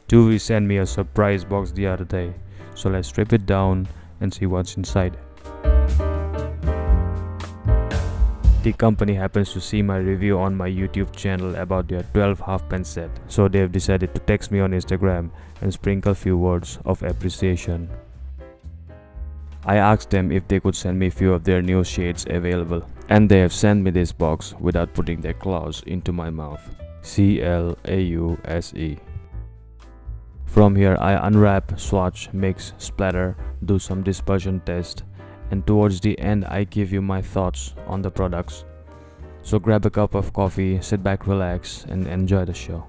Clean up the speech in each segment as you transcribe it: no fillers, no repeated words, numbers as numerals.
Thoovi sent me a surprise box the other day, so let's strip it down and see what's inside. The company happens to see my review on my YouTube channel about their 12 half-pen set, so they've decided to text me on Instagram and sprinkle few words of appreciation. I asked them if they could send me few of their new shades available, and they have sent me this box without putting their claws into my mouth. CLAUSE. From here I unwrap, swatch, mix, splatter, do some dispersion test, and towards the end I give you my thoughts on the products. So grab a cup of coffee, sit back, relax, and enjoy the show.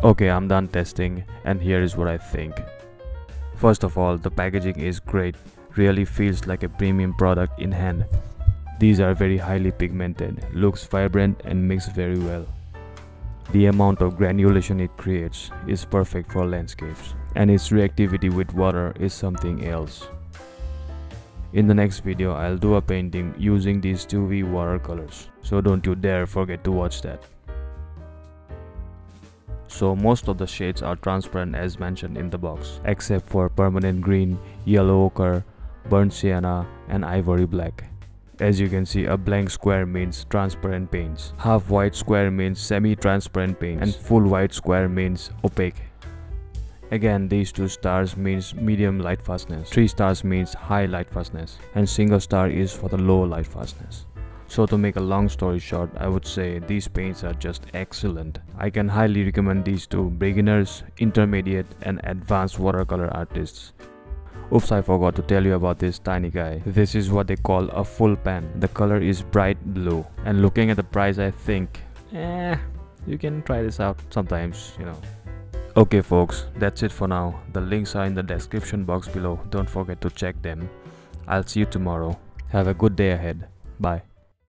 Okay, I'm done testing and here is what I think. First of all, the packaging is great, really feels like a premium product in hand. These are very highly pigmented, looks vibrant and mix very well. The amount of granulation it creates is perfect for landscapes, and its reactivity with water is something else. In the next video, I'll do a painting using these Thoovi watercolors, so don't you dare forget to watch that. So most of the shades are transparent as mentioned in the box, except for permanent green, yellow ochre, burnt sienna and ivory black. As you can see, a blank square means transparent paints, half white square means semi-transparent paints, and full white square means opaque. Again, these 2 stars means medium light fastness, 3 stars means high light fastness, and single star is for the low light fastness. So to make a long story short, I would say these paints are just excellent. I can highly recommend these to beginners, intermediate and advanced watercolor artists. Oops, I forgot to tell you about this tiny guy. This is what they call a full pan. The color is bright blue, and looking at the price I think, you can try this out sometimes, you know. Okay folks, that's it for now. The links are in the description box below. Don't forget to check them. I'll see you tomorrow. Have a good day ahead. Bye.